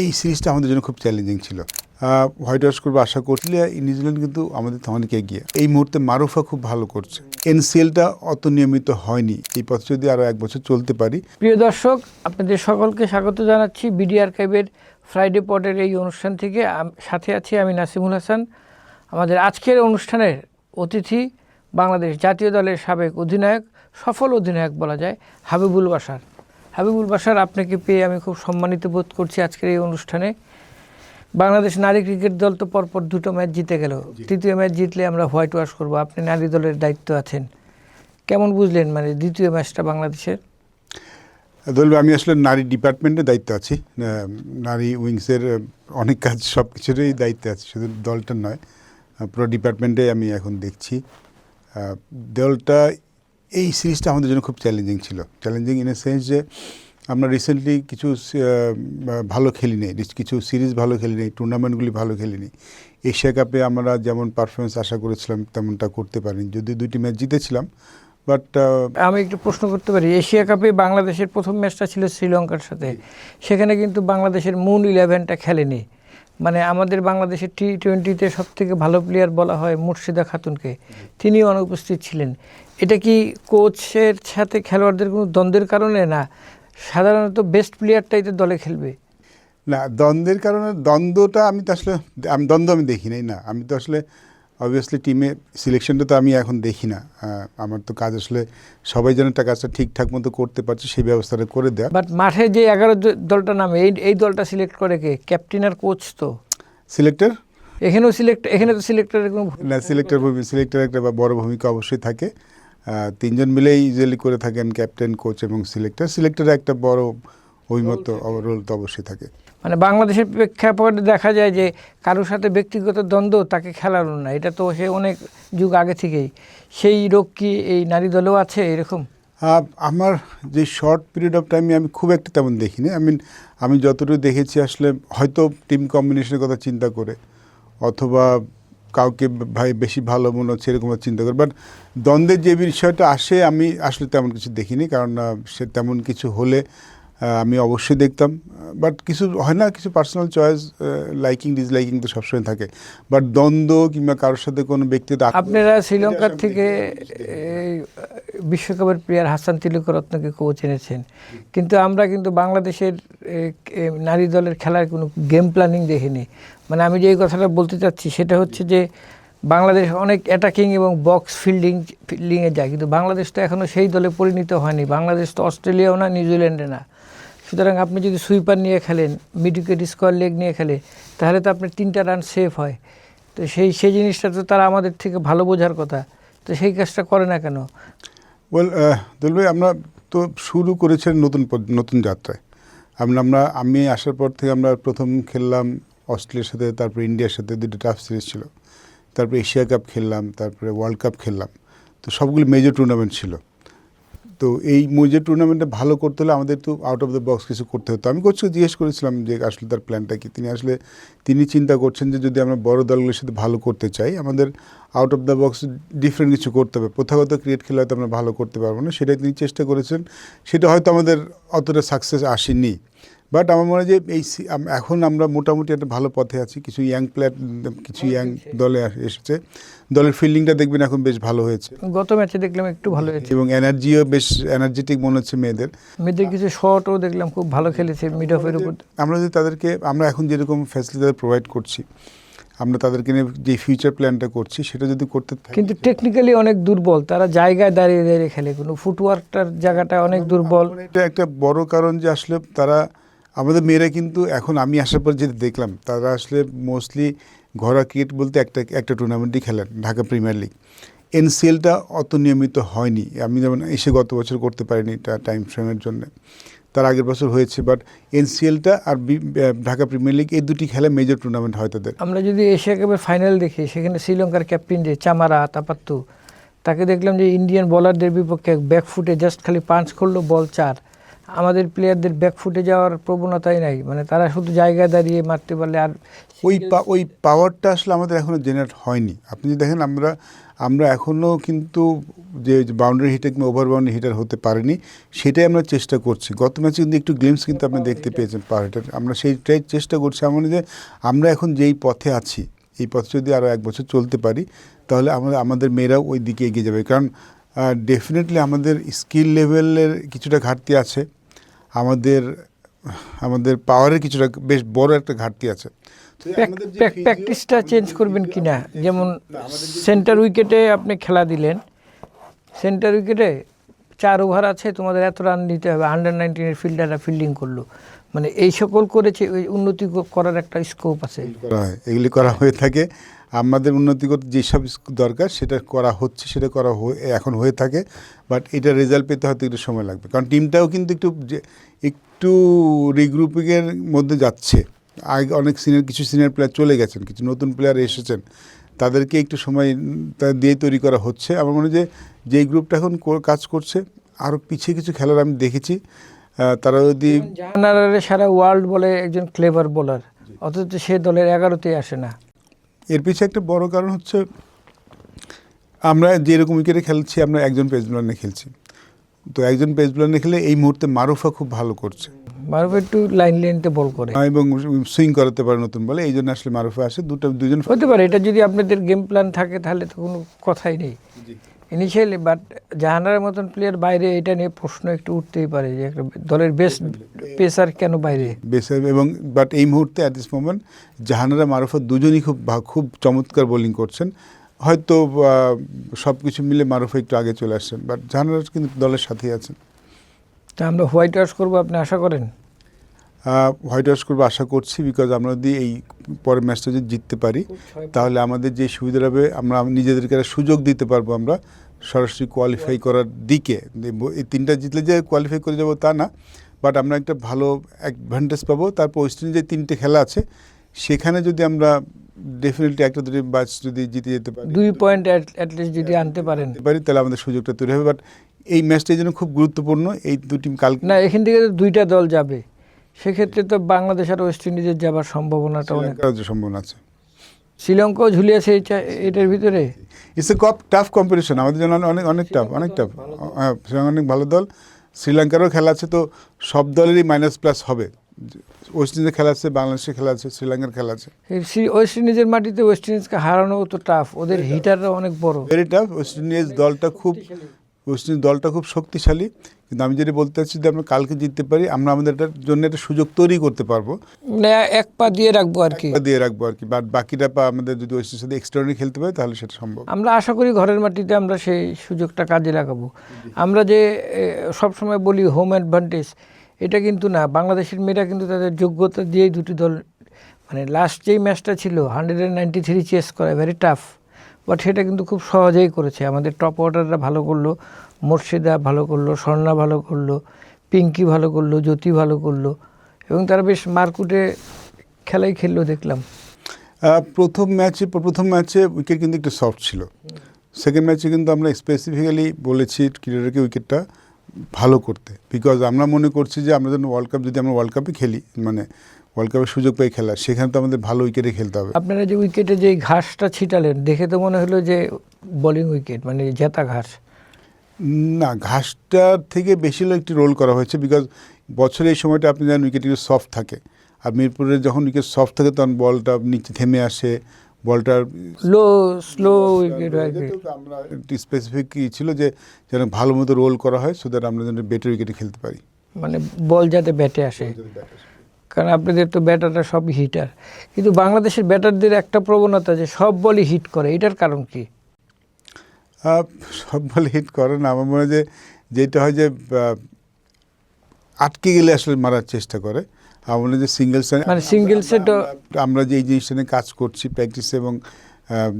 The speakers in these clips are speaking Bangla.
এই সিরিজটা আমাদের জন্য খুব চ্যালেঞ্জিং ছিল। হোয়াইট ওয়াশ করবো আশা করলে নিউজিল্যান্ড কিন্তু আমাদের তো অনেক এগিয়ে। এই মুহূর্তে মারুফা খুব ভালো করছে। এনসিএলটা অত নিয়মিত হয়নি। এই পথে যদি আরও 1 বছর চলতে পারি। প্রিয় দর্শক, আপনাদের সকলকে স্বাগত জানাচ্ছি বিডি আর্কাইভের ফ্রাইডে পটের এই অনুষ্ঠান থেকে। সাথে আছি আমি নাসিমুল হাসান। আমাদের আজকের অনুষ্ঠানের অতিথি বাংলাদেশ জাতীয় দলের সাবেক অধিনায়ক, সফল অধিনায়ক বলা যায়, হাবিবুল বাশার। হাবিবুল বাশার, আপনাকে পেয়ে আমি খুব সম্মানিত বোধ করছি আজকের এই অনুষ্ঠানে। বাংলাদেশ নারী ক্রিকেট দল তো পরপর 2টো ম্যাচ জিতে গেল, তৃতীয় ম্যাচ জিতলে আমরা হোয়াইট ওয়াশ করবো। আপনি নারী দলের দায়িত্ব আছেন, কেমন বুঝলেন মানে দ্বিতীয় ম্যাচটা বাংলাদেশের? আমি আসলে নারী ডিপার্টমেন্টের দায়িত্ব আছি। নারী উইংসের অনেক কাজ, সব কিছুরই দায়িত্বে আছি, শুধু দলটা নয়, পুরো ডিপার্টমেন্টে আমি এখন দেখছি। দলটা এই সিরিজটা আমাদের জন্য খুব চ্যালেঞ্জিং ছিল। চ্যালেঞ্জিং ইন এ সেন্স যে আমরা রিসেন্টলি কিছু ভালো খেলিনি, কিছু সিরিজ ভালো খেলিনি, টুর্নামেন্টগুলি ভালো খেলিনি। এশিয়া কাপে আমরা যেমন পারফরমেন্স আশা করেছিলাম তেমনটা করতে পারিনি, যদি 2টি ম্যাচ জিতেছিলাম। বাট আমি একটু প্রশ্ন করতে পারি, এশিয়া কাপে বাংলাদেশের প্রথম ম্যাচটা ছিল শ্রীলঙ্কার সাথে, সেখানে কিন্তু বাংলাদেশের মূল 11টা খেলেনি। মানে আমাদের বাংলাদেশের T20-তে সবথেকে ভালো প্লেয়ার বলা হয় মুর্শিদা খাতুনকে, তিনি অনুপস্থিত ছিলেন। এটা কি কোচের সাথে খেলোয়াড়দের কোনো দ্বন্দ্বের কারণে, না সাধারণত বেস্ট প্লেয়ারটাই তো দলে খেলবে? না, দ্বন্দ্বের কারণে, দ্বন্দ্বটা আমি তো আসলে দ্বন্দ্ব আমি দেখি নাই। না, আমি তো আসলে অবভিয়াসলি টিমে সিলেকশনটা তো আমি এখন দেখি না। আমার তো কাজ আসলে সবাই যেন একটা কাজটা ঠিকঠাক মতো করতে পারছে সেই ব্যবস্থাটা করে দেওয়া। বাট মাঠে যে 11 দলটা নামে, এই দলটা সিলেক্ট করে কে? ক্যাপ্টেন আর কোচ তো সিলেক্টর। এখানে তো সিলেক্টরের কোনো না, সিলেক্টর একটা বড় ভূমিকা অবশ্যই থাকে। 3জন মিলেই ইউজুয়ালি করে থাকেন, ক্যাপ্টেন, কোচ এবং সিলেক্টরের একটা বড় অভিমত রোল তো অবশ্যই থাকে। মানে বাংলাদেশের প্রেক্ষাপটে দেখা যায় যে কারোর সাথে ব্যক্তিগত দ্বন্দ্ব তাকে খেলানো না, এটা তো সে অনেক যুগ আগে থেকেই। সেই রোগ কি এই নারী দলেও আছে এরকম? আমার যে শর্ট পিরিয়ড অফ টাইমে আমি খুব একটা তেমন দেখিনি। আমি যতটুকু দেখেছি আসলে হয়তো টিম কম্বিনেশনের কথা চিন্তা করে, অথবা কাউকে বেশি ভালো মনে হচ্ছে এরকম চিন্তা করে। বাট দ্বন্দ্বের যে বিষয়টা আসে আমি আসলে তেমন কিছু দেখিনি, কারণ সে তেমন কিছু হলে আমি অবশ্যই দেখতাম। বাট কিছু হয় না, কিছু পার্সোনাল চয়েস, লাইকিং ডিসলাইকিং তো সবসময় থাকে। বাট দ্বন্দ্ব কিংবা কারোর সাথে কোনো ব্যক্তিগত। আপনারা শ্রীলঙ্কার থেকে বিশ্বকাপের প্লেয়ার হাসান তিলকরত্নকে কোচ এনেছেন, কিন্তু আমরা কিন্তু বাংলাদেশের নারী দলের খেলার কোনো গেম প্ল্যানিং দেখিনি। মানে আমি যে কথাটা বলতে চাচ্ছি সেটা হচ্ছে যে বাংলাদেশ অনেক অ্যাটাকিং এবং বক্স ফিল্ডিংয়ে যায়, কিন্তু বাংলাদেশ তো এখনও সেই দলে পরিণত হয়নি। বাংলাদেশ তো অস্ট্রেলিয়াও না, নিউজিল্যান্ডে না। সুতরাং আপনি যদি সুইপার নিয়ে খেলেন, মিড উইকেট স্কোয়ার লেগ নিয়ে খেলে, তাহলে তো আপনার 3টা রান সেফ হয়। তো সেই জিনিসটা তো তারা আমাদের থেকে ভালো বোঝার কথা, তো সেই কাজটা করে না কেন? দুল ভাই, আমরা তো শুরু করেছেন নতুন যাত্রায়। আমি আসার পর থেকে আমরা প্রথম খেললাম অস্ট্রেলিয়ার সাথে, তারপরে ইন্ডিয়ার সাথে 2টো টাফ সিরিজ ছিল, তারপরে এশিয়া কাপ খেললাম, তারপরে ওয়ার্ল্ড কাপ খেললাম। তো সবগুলো মেজর টুর্নামেন্ট ছিল। তো এই মেজর টুর্নামেন্টে ভালো করতে হলে আমাদের তো আউট অফ দ্য বক্স কিছু করতে হতো। আমি কোচকে জিজ্ঞেস করেছিলাম যে আসলে তার প্ল্যানটা কি। তিনি চিন্তা করছেন যে যদি আমরা বড় দলগুলোর সাথে ভালো করতে চাই, আমাদের out of the box different কিছু করতে হবে। প্রথাগত ক্রিকেট খেলা হয়তো আমরা ভালো করতে পারবো না, সেটাই তিনি চেষ্টা করেছেন। সেটা হয়তো আমাদের অতটা সাকসেস আসেনি। বাট আমার মনে হয় যে এখন আমরা মোটামুটি একটা ভালো পথে আছি। কিছু ইয়াং প্লেয়ার, কিছু ইয়াং দলে এসেছে। দলের ফিল্ডিংটা দেখবেন এখন বেশ ভালো হয়েছে। গত ম্যাচে দেখলাম একটু ভালো হয়েছে, এবং এনার্জিও বেশ এনার্জেটিক মনে হচ্ছে মেয়েদের। কিছু শটও দেখলাম খুব ভালো খেলেছে মিড অফের উপর। আমরা যদি আমরা এখন যেরকম ফ্যাসিলিটি প্রোভাইড করছি, আমরা তাদেরকে নিয়ে যে ফিউচার প্ল্যানটা করছি সেটা যদি করতে থাকি। কিন্তু টেকনিক্যালি অনেক দুর্বল, তারা জায়গায় দাঁড়িয়ে দাঁড়িয়ে খেলে, কোনো ফুটওয়ার্কটার জায়গাটা অনেক দুর্বল। এটা একটা বড় কারণ যে আসলে আমাদের মেয়েরা কিন্তু এখন আমি আসার পর যেটা দেখলাম, তারা আসলে মোস্টলি ঘরোয়া ক্রিকেট বলতে একটা টুর্নামেন্টই খেলেন, ঢাকা প্রিমিয়ার লিগ। এনসিএলটা অত নিয়মিত হয়নি। আমি যেমন এসে গত বছর করতে পারিনি টাইম ফ্রেমের জন্য, তার আগের বছর হয়েছে। বাট এনসিএলটা আর ঢাকা প্রিমিয়ার লিগ, এই 2টি খেলা মেজর টুর্নামেন্ট হয় তাদের। আমরা যদি এশিয়া কাপের ফাইনাল দেখি, সেখানে শ্রীলঙ্কার ক্যাপ্টেন যে চামারা তাপাত্তু, তাকে দেখলাম যে ইন্ডিয়ান বলারদের বিপক্ষে ব্যাকফুটে জাস্ট খালি পাঞ্চ করলো, বল 4। আমাদের প্লেয়ারদের ব্যাকফুটে যাওয়ার প্রবণতাই নাই, মানে তারা শুধু জায়গায় দাঁড়িয়ে মারতে পারলে। আর ওই পাওয়ারটা আসলে আমাদের এখনও জেনারেট হয়নি। আপনি যদি দেখেন, আমরা এখনও কিন্তু যে বাউন্ডারি হিটার কিংবা ওভার বাউন্ডারি হিটার হতে পারিনি, সেটাই আমরা চেষ্টা করছি। গত ম্যাচে কিন্তু একটু গ্লিমস কিন্তু আপনি দেখতে পেয়েছেন পাওয়ার হিটার, আমরা সেইটাই চেষ্টা করছি। এমন যে আমরা এখন যেই পথে আছি, এই পথে যদি আরও 1 বছর চলতে পারি, তাহলে আমাদের মেয়েরাও ওই দিকে এগিয়ে যাবে। কারণ ডেফিনেটলি আমাদের স্কিল লেভেলের কিছুটা ঘাটতি আছে, আমাদের পাওয়ারের কিছুটা বেশ বড় একটা ঘাটতি আছে। প্র্যাকটিসটা চেঞ্জ করবেন কি না? যেমন সেন্টার উইকেটে আপনি খেলা দিলেন, সেন্টার উইকেটে 4 ওভার আছে, তোমাদের এত রান দিতে হবে, আন্ডার-19 ফিল্ডাররা ফিল্ডিং করলো, মানে এই সকল করেছে, ওই উন্নতি করার একটা স্কোপ আছে। করা হয়, এগুলি করা হয়ে থাকে। আমাদের উন্নতি করতে যেসব দরকার সেটা করা হচ্ছে, সেটা এখন হয়ে থাকে। বাট এটা রেজাল্ট পেতে হয়তো একটু সময় লাগবে, কারণ টিমটাও কিন্তু একটু রিগ্রুপিংয়ের মধ্যে যাচ্ছে। আগে অনেক কিছু সিনিয়র প্লেয়ার চলে গেছেন, কিছু নতুন প্লেয়ার এসেছেন, তাদেরকে একটু সময় দিয়ে তৈরি করা হচ্ছে। আমার মনে হয় যেই গ্রুপটা এখন কাজ করছে, আরও পিছিয়ে কিছু খেলার আমি দেখেছি, তারা যদি জাহানারা সারা ওয়ার্ল্ড বলে একজন ক্লেভার বোলার, অথচ সে দলের 11তেই আসে না। এর পিছিয়ে একটা বড় কারণ হচ্ছে আমরা যেরকম উইকেটে খেলছি, আমরা একজন পেস বোলার নিয়ে খেলছি। তো একজন পেস বোলার নিয়ে খেলে এই মুহূর্তে মারুফা খুব ভালো করছে, মারুফা একটু লাইনতে বল করে এবং সুইং করাতে পারে নতুন বলে, এই জন্য আসলে মারুফা আসে। দুজন হতে পারে, এটা যদি আপনাদের গেম প্ল্যান থাকে তাহলে তো কোনো কথাই নেই ইনিশিয়ালি। বাট জাহানারার মতন প্লেয়ার বাইরে, এটা নিয়ে প্রশ্ন একটু উঠতেই পারে যে একটা দলের বেস্ট পেসার কেন বাইরে বেসার। এবং বাট এই মুহূর্তে at this moment Jahanara Marufa দুজনই খুব চমৎকার বোলিং করছেন। হয়তো সব কিছু মিলে মারুফা একটু আগে চলে আসছেন, বাট জাহানারা কিন্তু দলের সাথেই আছেন। তা আমরা হোয়াইট ওয়াশ করবো, আপনি আশা করেন? হোয়াইট ওয়াশ করবো আশা করছি, বিকজ আমরা যদি এই পরের ম্যাচটা যদি জিততে পারি, তাহলে আমাদের যে সুবিধা হবে, আমরা নিজেদেরকে সুযোগ দিতে পারবো আমরা সরাসরি কোয়ালিফাই করার দিকে। এই 3টা জিতলে যে কোয়ালিফাই করে যাবো তা না, বাট আমরা একটা ভালো অ্যাডভান্টেজ পাবো। তারপর ওয়েস্ট ইন্ডিজে 3টে খেলা আছে, সেখানে যদি আমরা ডেফিনেটলি 1-2 ম্যাচ যদি জিতে যেতে পারি, 2 পয়েন্ট অ্যাটলিস্ট যদি আনতে পারেন, তাহলে আমাদের সুযোগটা তৈরি হবে। বাট এই ম্যাচটা এই জন্য খুব গুরুত্বপূর্ণ। এই 2 টিম কালকে না, এখান থেকে 2টা দল যাবে, সেক্ষেত্রে তো বাংলাদেশ আর ওয়েস্ট ইন্ডিজের যাবার সম্ভাবনাটা অনেক, সম্ভাবনা আছে। শ্রীলঙ্কাও ঝুলিয়েছে এটার ভিতরে। ইটস এ টাফ কম্পিটিশন আমাদের জন্য, অনেক টাফ। হ্যাঁ, শ্রীলঙ্কা অনেক ভালো দল, শ্রীলঙ্কারও খেলা আছে, তো সব দলেরই মাইনাস প্লাস হবে। ওয়েস্ট ইন্ডিজের খেলা আছে, বাংলাদেশের খেলা আছে, শ্রীলঙ্কার খেলা আছে। ওয়েস্ট ইন্ডিজের মাটিতে ওয়েস্ট ইন্ডিজকে হারানো তো টাফ, ওদের হিটাররা অনেক বড়, ভেরি টাফ। ওয়েস্ট ইন্ডিজ দলটা খুব শক্তিশালী, কিন্তু আমি যেটা বলতে চাচ্ছি যে আমরা কালকে জিততে পারি, আমরা আমাদের জন্য একটা সুযোগ তৈরি করতে পারবো, মানে এক পা দিয়ে রাখবো আর কি, বাট বাকিটা পা আমাদের যদি ওয়েস্ট ইন্ডিজের সাথে এক্সট্রাঅর্ডিনারি খেলতে পারি, তাহলে সেটা সম্ভব। আমরা আশা করি ঘরের মাটিতে আমরা সেই সুযোগটা কাজে লাগাবো। আমরা যে সবসময় বলি হোম অ্যাডভান্টেজ, এটা কিন্তু না। বাংলাদেশের মেয়েরা কিন্তু তাদের যোগ্যতা দিয়েই 2টি দল, মানে লাস্ট যেই ম্যাচটা ছিল 193 চেস করা ভেরি টাফ, বাট সেটা কিন্তু খুব সহজেই করেছে। আমাদের টপ অর্ডাররা ভালো করলো, মুর্শিদা ভালো করলো, স্বর্ণা ভালো করলো, পিঙ্কি ভালো করলো, জ্যোতি ভালো করলো, এবং তারা বেশ মারকুটে খেলাই খেললো দেখলাম। প্রথম ম্যাচে উইকেট কিন্তু একটু সফট ছিল। সেকেন্ড ম্যাচে কিন্তু আমরা স্পেসিফিক্যালি বলেছি ক্রিকেটারকে উইকেটটা ভালো করতে, বিকজ আমরা মনে করছি যে আমরা যেন যদি আমরা ওয়ার্ল্ড কাপে খেলি, মানে ওয়ার্ল্ড কাপের সুযোগ পাই খেলা, সেখানে তো আমাদের ভালো উইকেটে খেলতে হবে। আপনারা যে উইকেটে যে ঘাসটা ছিটালেন, দেখে তো মনে হলো যে বোলিং উইকেট, মানে জেতা ঘাস। না, ঘাসটার থেকে বেশি একটি রোল করা হয়েছে, বিকজ বছরের এই সময়টা আপনি জানেন উইকেট একটু সফট থাকে, আর মিরপুরে যখন উইকেট সফট থাকে তখন বলটা নিচে থেমে আসে, বলটার স্লো উইকেট হয়। আমরা একটু স্পেসিফিক ছিল যে যেন ভালো মতো রোল করা হয়, সো দ্যাট আমরা যেন বেটার উইকেটে খেলতে পারি, মানে বল যাতে ব্যাটে আসে। কারণ আপনাদের তো ব্যাটাররা সবই হিটার, কিন্তু বাংলাদেশের ব্যাটারদের একটা প্রবণতা যে সব বলই হিট করে, এটার কারণ কি? সব বলে হিট করে না, আমার মনে হয় যেটা হয় যে আটকে গেলে আসলে মারার চেষ্টা করে। আমার মনে হয় যে সিঙ্গেলসে আমরা যে এই জিনিসটা নিয়ে কাজ করছি প্র্যাকটিসে, এবং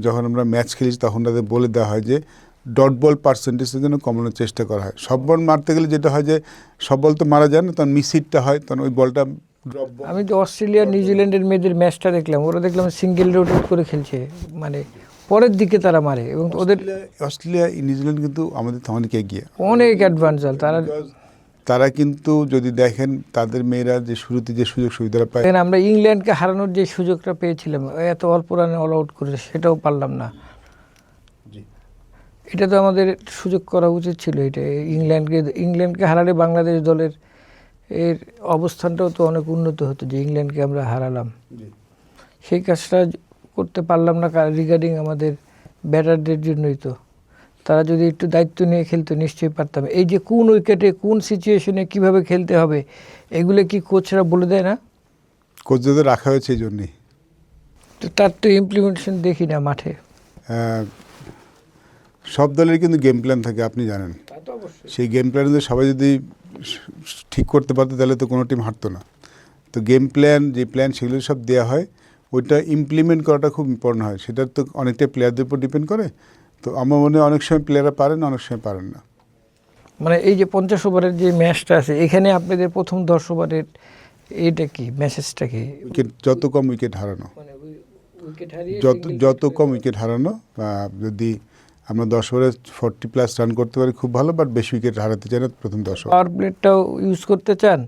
যখন আমরা ম্যাচ খেলেছি তখন তাদের বলে দেওয়া হয় যে ডট বল পার্সেন্টেজের জন্য কমানোর চেষ্টা করা হয়। সব বল মারতে গেলে যেটা হয় যে সব বল তো মারা যায় না, তখন মিস হিটটা হয়, তখন ওই বলটা ড্রপ বল। আমি তো অস্ট্রেলিয়া নিউজিল্যান্ডের মেয়েদের ম্যাচটা দেখলাম, ওরা দেখলাম সিঙ্গেল রোটেট করে খেলছে, মানে পরের দিকে তারা মারে, এবং ওদের অস্ট্রেলিয়া নিউজিল্যান্ড কিন্তু আমাদের তো অনেক এগিয়ে, অনেক অ্যাডভান্স। তারা কিন্তু যদি দেখেন তাদের মেয়েরা যে শুরুতে যে সুযোগ সুবিধা পায়, আমরা ইংল্যান্ডকে হারানোর যে সুযোগটা পেয়েছিলাম, এত অল্প রানে অল আউট করে, সেটাও পারলাম না। এটা তো আমাদের সুযোগ করা উচিত ছিল। এটা ইংল্যান্ডকে হারালে বাংলাদেশ দলের এর অবস্থানটাও তো অনেক উন্নত হতো, যে ইংল্যান্ডকে আমরা হারালাম। সেই কাজটা করতে পারলাম না রিগার্ডিং আমাদের ব্যাটারদের জন্যই। তো তারা যদি একটু দায়িত্ব নিয়ে খেলতো নিশ্চয়ই পারতাম। এই যে কোন উইকেটে কোন সিচুয়েশনে কিভাবে খেলতে হবে, এগুলো কি কোচরা বলে দেয় না? কোচদের রাখা হয়েছে এই জন্যই। তো তার তো ইমপ্লিমেন্টেশন দেখি না মাঠে। সব দলের কিন্তু গেম প্ল্যান থাকে, আপনি জানেন। সেই গেম প্ল্যান যদি সবাই যদি ঠিক করতে পারতো তাহলে তো কোনো টিম হারতো না। তো গেম প্ল্যান যে প্ল্যান সেগুলো সব দেওয়া হয়, ওইটা ইমপ্লিমেন্ট করাটা খুব ইম্পর্টেন্ট হয়। সেটা তো অনেকটাই প্লেয়ারদের উপর ডিপেন্ড করে। তো আমার মনে হয় অনেক সময় প্লেয়াররা পারেন, অনেক সময় পারেন না। মানে এই যে 50 ওভারের যে ম্যাচটা আছে, এখানে আপনাদের প্রথম 10 ওভারের এটা কি মেসেজটা কি? উইকেট যত কম উইকেট হারানো, মানে উইকেট হারিয়ে যত কম উইকেট হারানো। যদি আমরা 10 ওভারে 40+ রান করতে পারি খুব ভালো, বাট বেশি উইকেট হারাতে চাই না প্রথম 10 ওভার। পাওয়ার প্লেটাও ইউজ করতে চান,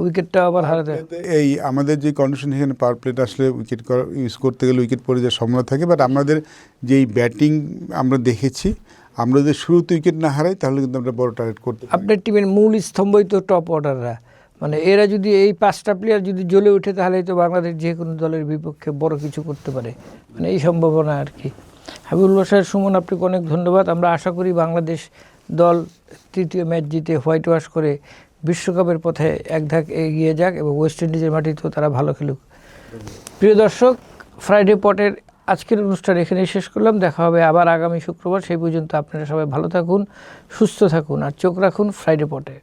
উইকেটটা আবার হারাতে। এই আমাদের যে কন্ডিশন, এখানে পাওয়ার প্লেট আসলে উইকেট ইউজ করতে গেলে উইকেট পড়ে যাওয়ার সম্ভাবনা থাকে। বাট আমাদের যেই ব্যাটিং আমরা দেখেছি, আমরা যদি শুরুতে উইকেট না হারাই তাহলে কিন্তু আমরা বড় টার্গেট করতে পারি। আপনার টিমের মূল স্তম্ভই তো টপ অর্ডাররা, মানে এরা যদি এই 5টা প্লেয়ার যদি জ্বলে ওঠে তাহলে তো বাংলাদেশ যে কোনো দলের বিপক্ষে বড় কিছু করতে পারে, মানে এই সম্ভাবনা আর কি। হাবিবুল বাশার, সুমন, আপনাকে অনেক ধন্যবাদ। আমরা আশা করি বাংলাদেশ দল তৃতীয় ম্যাচ জিতে হোয়াইট ওয়াশ করে বিশ্বকাপের পথে এক ধাপ এগিয়ে যাক এবং ওয়েস্ট ইন্ডিজের মাটিতেও তারা ভালো খেলুক। প্রিয় দর্শক, ফ্রাইডে পটের আজকের অনুষ্ঠান এখানেই শেষ করলাম। দেখা হবে আবার আগামী শুক্রবার। সেই পর্যন্ত আপনারা সবাই ভালো থাকুন, সুস্থ থাকুন আর চোখ রাখুন ফ্রাইডে পটে।